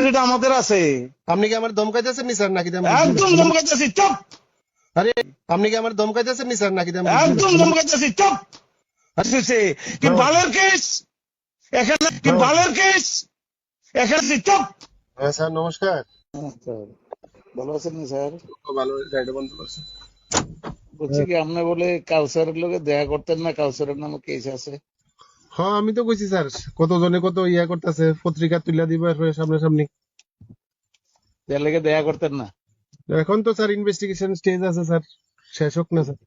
এটা আমাদের আছে। আপনি কি আমার ধমকাইতেছেন নি স্যার নাকি? একদম ধমকাইতেছি, চুপ। আরে আপনি কি আমার ধমকাইতেছেন নি স্যার নাকি? একদম ধমকাইতেছি, চুপ। কি বালের কেস এখানে, কি বালের কেস এখানে, চুপ। হ্যাঁ স্যার নমস্কার। ভালো আছেন না স্যার? ভালো রাইডে বন্ধ করছে। বলছি কি আপনি বলে কাউসারের লোকে দেখা করতেন না, কাউসারের নামে কেস আছে। হ্যাঁ আমি তো কইছি স্যার, কত জনে কত ইয়া করতেছে, পত্রিকা তুলে দিব সামনাসামনি। তার লেগে দেখা করতেন না? এখন তো স্যার ইনভেস্টিগেশন স্টেজ আছে স্যার, শেষ হোক না স্যার।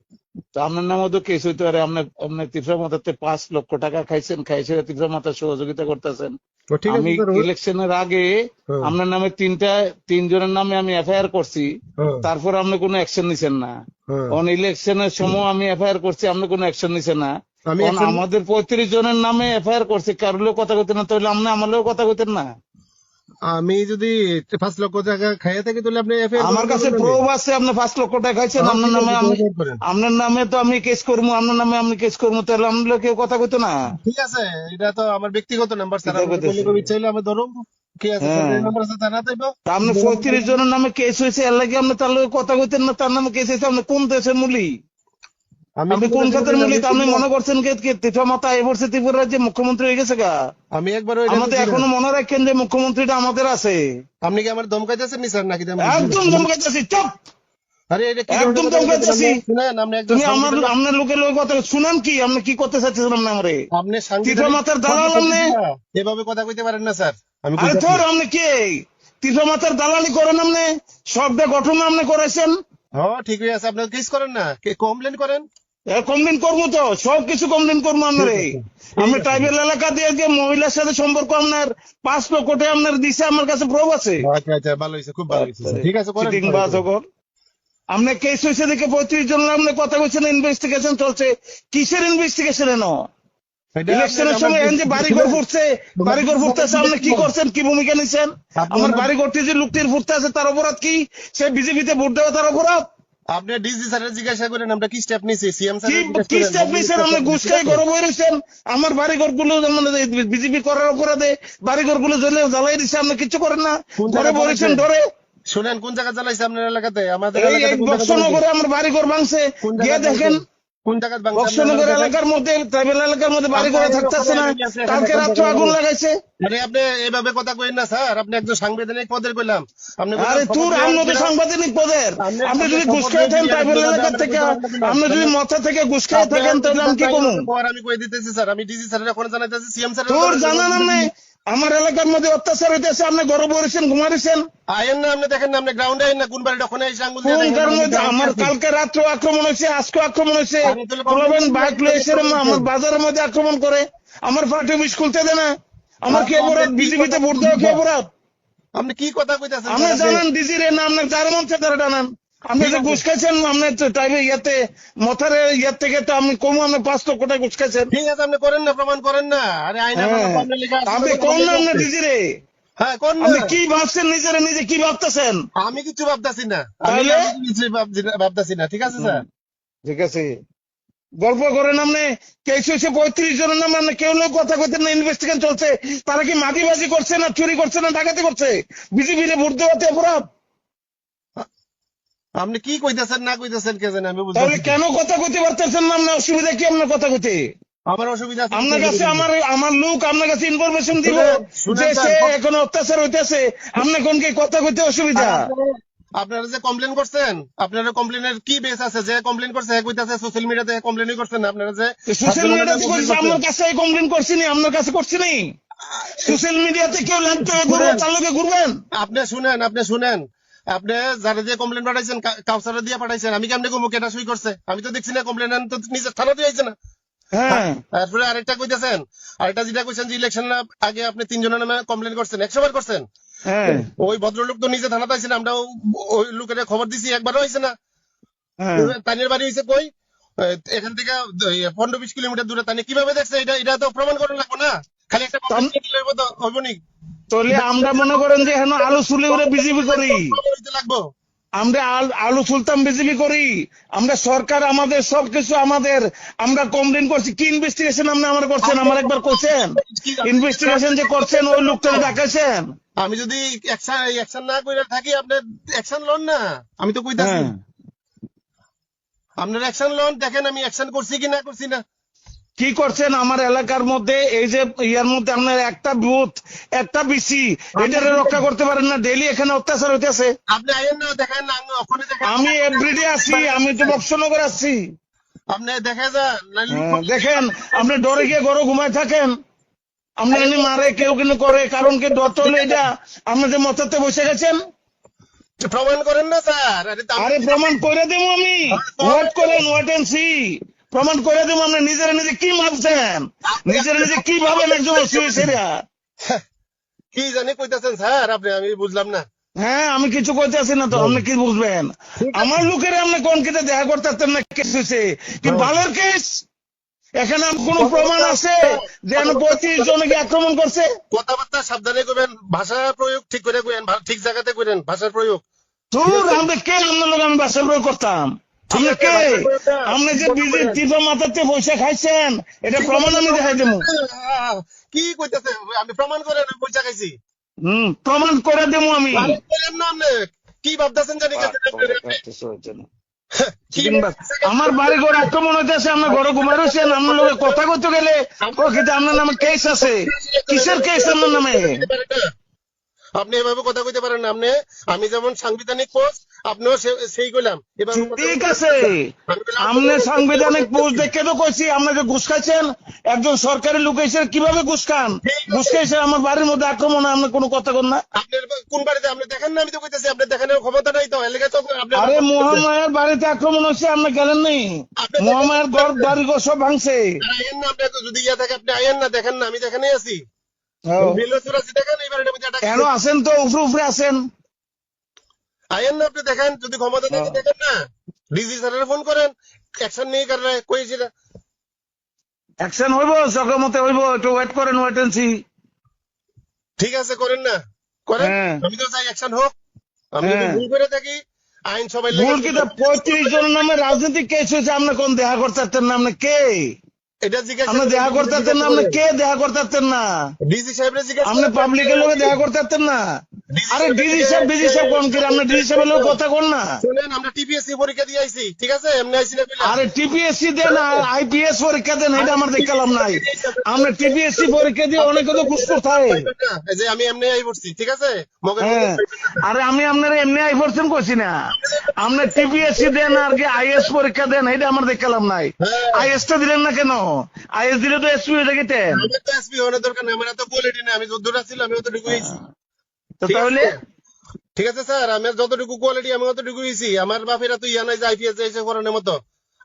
তো আপনার নামও তো কেস হইতে পারে। আপনি তীব্র মাতাতে 5 লক্ষ টাকা খাইছেন, খাইছে তীব্র মাতার সহযোগিতা করতেছেন। ও ঠিক আছে আমি স্যার। ইলেকশনের আগে আপনার নামে 3 জনের নামে আমি এফআইআর করছি, তারপর আপনি কোনো অ্যাকশন নিছেন না। অন ইলেকশনের সময় আমি এফআইআর করছি, আপনি কোনো অ্যাকশন নিছেন না। আমাদের 35 জনের নামে এফআইআর করছি, কারোর কথা কইতেন না, তাহলে আপনি আমারও কথা কইতেন না। আমি যদি 5 লক্ষ টাকা খাইয়া থাকি তাহলে আপনি আমার কাছে প্রুফ আছে আপনি 5 লক্ষ টাকা খাইছেন। আপনার নামে তো আমি কেস করবো, আপনার নামে আমি কেস করবো, তাহলে আমরা কেউ কথা কইতো না। ঠিক আছে, এটা তো আমার ব্যক্তিগত নাম্বার স্যার, চাইলে আমি ধরুন। ঠিক আছে নাম্বার আছে জানা দেবো। আপনি 35 জনের নামে কেস হয়েছে, এর লাগে আপনি তার লগে কথা কইতেন না। তার নামে কেস হয়েছে, আপনি কোন দেশের মূলি, আপনি কোন খাতের মূলি? আপনি মনে করছেন তীব্র মাতা এবার ত্রিপুরা যে মুখ্যমন্ত্রী হয়ে গেছে গা? আমি একবার আমাদের এখনো মনে রাখেন যে মুখ্যমন্ত্রীটা আমাদের আছে। আপনি কি আমার ধমকাইতেছেন নি স্যার নাকি? একদম ধমকাইতেছি, চুপ। আরে এটা কি একদম ধমকাইতেছি? শুনেন, আপনি তুমি আপনার লোকের লোক কথা শুনেন কি? আপনি কি করতে চাচ্ছেন? আমারে আপনি তীব্র মাতার দালাল, আপনি এভাবে কথা কইতে পারেন না স্যার। আমি আরে তোর আপনি কে তীব্র মাতার দালালি করেন? আপনি সবটা ঘটনা আপনি করেছেন। হ্যাঁ ঠিক আছে, আপনি কেস করেন না, কমপ্লেন করেন। কমপ্লেন করবো তো, সবকিছু কমপ্লেন করবো। আপনি ট্রাইবেল এলাকা দিয়ে যে মহিলার সাথে সম্পর্ক আপনার 5 লক্ষ টাকা আপনার দিছে, আমার কাছে প্রুফ আছে। আচ্ছা আচ্ছা, ভালো হয়েছে, খুব ভালো হয়েছে। ঠিক আছে আপনি কেস হয়েছে দেখে 35 জন আপনি কথা বলছেন, ইনভেস্টিগেশন চলছে। কিসের ইনভেস্টিগেশন? ইলেকশনের সময় যে বাড়িঘর ফুটছে, বাড়িঘর ফুটতেছে, আপনি কি করছেন, কি ভূমিকা নিচ্ছেন? আমার বাড়িঘরটি যে লোকটির ফুটতে আছে, তার অপরাধ কি? সে বিজেপিতে ভোট দেওয়া তার অপরাধ? আপনি ডিসি স্যারের জিজ্ঞাসা করেন আমরা কি স্টেপ নিছি। সিএম স্যার কি স্টেপ নিছেন? আপনি ঘুষ খাই গরম হয়ে রয়েছেন। আমার বাড়িঘর গুলো বিজেপি করার অপরাধে বাড়িঘর গুলো জ্বালাই দিচ্ছে, আপনি কিছু করেন না, ঘরে বলেছেন ডরে। শুনেন, কোন জায়গা জ্বালাইছে আপনার এলাকাতে? আমাদের বক্সনগরে আমার বাড়িঘর ভাঙছে, গিয়ে দেখেন। কোন জায়গা বক্সনগর এলাকার মধ্যে, ট্রাইবেল এলাকার মধ্যে বাড়িঘর থাকতেছে না, কালকে রাত্রে আগুন লাগাইছে। আরে আপনি এভাবে কথা কইেন না স্যার, আপনি একজন সাংবিধানিক পদের কইলাম। আরে তোর আমনদের সাংবিধানিক পদের, আপনি যদি ঘুষ খেয়ে থাকেন ট্রাইবেল এলাকা থেকে, আপনি যদি মাথা থেকে ঘুষ খেয়ে থাকেন, তাহলে আমি কি করবো? আমি কই দিতেছি স্যার, আমি ডিসি স্যারের এখন জানাইতেছি, সিএম স্যার তোর জানান আপনি আমার এলাকার মধ্যে অত্যাচার হইতেছে, আপনি গর্ব করেছেন, ঘুমাইছেন। আয়েন না, আপনি দেখেন না, আপনি গ্রাউন্ডে আইন না, কোন বাড়িটা ওখানে এসে আঙ্গুল দিয়ে আমার কালকে রাত্রে আক্রমণ হয়েছে, আজকে আক্রমণ হয়েছে। বাইক লয়ে এসে আমার বাজারের মধ্যে আক্রমণ করে, আমার পার্টি অফিস খুলতে দেয় না। আমার কি অপরাধ? বিজেপিতে ভোট দেওয়া কি অপরাধ? আপনি কি কথা কইতেছেন? আপনি জানান ডিজির না, আপনার যার মন সে তারা জানান। আপনি যে ঘুষ খাইছেন, আপনার টাইমে ইয়াতে মথারে ইয়ার থেকে তো আমি কম, আপনি 5 লক্ষ টাকা ঘুষ খাইছেন। ঠিক আছে, আপনি করেন না, প্রমাণ করেন না। আরে আইন আপনি কোন না আপনার ডিজিরে? হ্যাঁ কোন না? আপনি কি ভাবছেন নিজের, নিজে কি ভাবতেছেন? আমি কিছু ভাবতাছি না, আমি কিছু ভাবতাছি না। ঠিক আছে স্যার, ঠিক আছে। গল্প করেন আপনি কেস হয়েছে 35 জনের নাম, আপনি কেউ লোক কথা কইতেন না। ইনভেস্টিগেশন চলছে, তারা কি মাটিবাজি করছে না, চুরি করছে না, ডাকাতি করছে? বিজেপির ভোট দেওয়াতে অপরাধ। আপনি কি কইতেছেন না কইতেছেন কে জানে, আমি বুঝতে। তাহলে কেন কথা কইতে পারতেছেন না? আপনার অসুবিধা কি আপনার কথা কইতে? আমার অসুবিধা আছে আপনার কাছে আমার লোক আপনার কাছে ইনফরমেশন দিব যে সে এখন অত্যাচার হইতেছে, আপনি কোন কি কথা কইতে অসুবিধা? আপনারা যে কমপ্লেন করছেন, আপনারা কমপ্লেনের কি বেস আছে? যে কমপ্লেন করছে হ্যাঁ কইতাছে সোশ্যাল মিডিয়াতে কমপ্লেনই করছেন না। আপনারা যে সোশ্যাল মিডিয়াতে কইছে, আমার কাছে কমপ্লেন করছি নি, আপনার কাছে করছি নি। সোশ্যাল মিডিয়াতে কেউ ল্যাপটপে ঘুরবে, চালকে ঘুরবেন। আপনি শুনেন, আপনি যারা দিয়ে কমপ্লেন পাঠাইছেন, কাউসারা দিয়ে পাঠাইছেন, আমি কেমনে কমু কেটা সই করছে? আমি তো দেখছি না, কমপ্লেন তো নিজের থানা দিয়ে আইছে না। হ্যাঁ, তারপরে আরেকটা কইতেছেন, আরেকটা যেটা কইছেন যে ইলেকশন আগে আপনি 3 জনের নামে কমপ্লেন করছেন, 100 বার করছেন। হ্যাঁ, ওই ভদ্রলোক তো নিজে থানাতে আইছেন, আমরা ওই লোকের খবর দিছি, একবারও হয়েছে না। তানের বাড়ি হয়েছে কই? এখান থেকে 15-20 কিলোমিটার দূরে। তাই কিভাবে দেখছে? এটা তো প্রমাণ করা লাগবে না, খালি একটা হইব নি। তাহলে আমরা মনে করেন যে এখন আলু চুলি উড়ে বিজেপি করি, লাগবো। আমরা আলু সুলতান বিজেপি করি, আমরা সরকার আমাদের সবকিছু আমাদের, আমরা কমপ্লেন করছি। কি ইনভেস্টিগেশন আপনি আমার করছেন? আমার একবার করছেন ইনভেস্টিগেশন যে করছেন ওই লোকটাকে ডাকাইছেন? আমি যদি অ্যাকশন না করে থাকি আপনি অ্যাকশন লন না, আমি তো কইতাছি হ্যাঁ, আপনার অ্যাকশন লন, দেখেন আমি অ্যাকশন করছি কি না করছি না। কি করছেন আমার এলাকার মধ্যে? এই যে ইয়ার মধ্যে আপনার একটা বুথ, একটা বিসি, এটারে রক্ষা করতে পারেন না? ডেইলি এখানে অত্যাচার হইতেছে। আপনি আইন না, দেখেন না, ওখানে দেখেন, আমি এভরিডে আছি, আমি তো বক্সনগর আসছি। আপনি দেখা যান দেখেন আপনি ডরে গিয়ে ঘরে ঘুমায় থাকেন, আপনি এনে মারে কেউ কিন্তু করে, কারণ কি ডর হলে এটা আপনি যে মতাতে বসে গেছেন। প্রমাণ করেন না স্যার। আরে প্রমাণ করে দেবো আমি, ওয়েট করেন, ওয়েট এন্ড সি। প্রমাণ করে দেবো। আপনি নিজের নিজে কি ভাবছেন, নিজের নিজে কি ভাবেন একজন সুইসাইডা? কি জানি কইতাছেন স্যার আপনি, আমি বুঝলাম না। হ্যাঁ, আমি কিছু কইতেছি না তো, আপনি কি বুঝবেন? আমার লোকের আপনি কোন কেটে দেখা করতে পারতেন না? কেস হয়েছে কি ভালোর কেস? এখানে কোন প্রমাণ আছে যে 35 জনকে আক্রমণ করছে? কথাবার্তা সাবধানে করবেন, ভাষা প্রয়োগ ঠিক করে করেন, ঠিক জায়গাতে করেন ভাষার প্রয়োগ। তোর আমরা কে? আপনার লোক আমি বাসা প্রয়োগ করতাম? আপনি কে? আপনি যে বিজেপি টিপা মাথাতে পয়সা খাইছেন, এটা প্রমাণ আমি দেখাই দেবো। কি কইতাছে? আমি প্রমাণ করেন আমি পয়সা খাইছি। প্রমাণ করে দেবো আমি। আরে বলেন না আপনি কি ভাবতেছেন জানি কাছে আমার বাড়ি ঘর আক্রমণ হইতেছে, আপনার ঘরে ঘুমাই রয়েছেন, আপনার লোকের কথা কইতে গেলে প্রকৃতি আপনার নামে কেস আছে। কিসের কেস আপনার নামে? আপনি এভাবে কথা কইতে পারেন না। আপনি, আমি যেমন সাংবিধানিক পোস্ট আপনিও সেই কইলাম এভাবে ঠিক আছে, আপনি সাংবিধানিক পোস্ট দেখে তো কইছি। আপনি যে ঘুষ খাইছেন, একজন সরকারি লোক এসে কিভাবে ঘুষ খান? ঘুষ খাইছে আমার বাড়ির মধ্যে আক্রমণ, আপনি কোনো কথা কন না। আপনার কোন বাড়িতে আপনি দেখেন না? আমি তো কইতাছি আপনি দেখানোর ক্ষমতা নাই তো, এলাকা তো আপনি। আরে মহামায়ার বাড়িতে আক্রমণ হচ্ছে, আপনি গেলেন নি? মহামায়ার ঘর বাড়ি ঘর সব ভাঙছে। আইয়েন না, আপনি যদি ইয়া থাকে আপনি আইয়েন না, দেখেন না আমি দেখানেই আছি। বিলসুর আছি, দেখেন এই বাড়িটা মধ্যে কেন আছেন তো? উপরে উপরে আছেন। আইয়েন না, আপনি দেখেন যদি ক্ষমতা থাকে দেখেন না। ডিজি স্যারের ফোন করেন, অ্যাকশন নিয়ে কার কইছি না। অ্যাকশন হইব, সকাল মতে হইব, একটু ওয়েট করেন, ওয়েট এন্ড সি। ঠিক আছে করেন না, করেন। হ্যাঁ। আমি তো চাই অ্যাকশন হোক। আমি যদি হ্যাঁ। ভুল করে থাকি আইন সবাই ভুল কি? 35 জনের নামে রাজনৈতিক কেস হয়েছে, আপনি কোন দেখা করতে পারতেন না? আপনি কে? এটা জিজ্ঞাসা আপনি দেখা করতে পারতেন না? আপনি কে দেখা করতে পারতেন না? ডিজি সাহেবরে জিজ্ঞাসা আপনি পাবলিকের লোকে দেখা করতে পারতেন না? আরে ডিজি সাহেব বিজি সাহেব কোন কি? আপনি ডিজি সাহেবের লোক কথা কোন না? শুনেন, আমরা টিপিএসসি পরীক্ষা দিয়ে আইছি, ঠিক আছে? এমনি আইছি না কইলা? আরে টিপিএসসি দেন আর আইপিএস পরীক্ষা দেন, এটা আমার দেখালাম নাই। আমরা টিপিএসসি পরীক্ষা দিয়ে অনেক তো ঘুষ কোথায়? এই যে আমি এমনি আই পড়ছি, ঠিক আছে? মগের হ্যাঁ, আরে আমি আপনারা এমনি আই পড়ছেন কইছি না। আপনি টিপিএসসি দেন আর কি আইএস পরীক্ষা দেন, এটা আমার দেখালাম নাই। আইএস টা দিলেন না কেন? আইএস দিলে তো এসপি হয়ে যেতেন। আমার তো এসপি হওয়ার দরকার নেই, আমার এত কোয়ালিটি নেই। আমি যতটা ছিল আমি অতটুকু হয়েছি। তো তাহলে ঠিক আছে স্যার, আমার যতটুকু কোয়ালিটি আমি অতটুকু হয়েছি। আমার বাপেরা তো ইয়া নাই যে আইপিএস এসে করানোর মতো।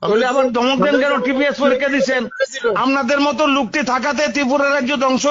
তাহলে আবার ধমক দেন কেন? টিপিএস পরীক্ষা দিচ্ছেন। আপনাদের মতো লোকটি থাকাতে ত্রিপুরা রাজ্য ধ্বংস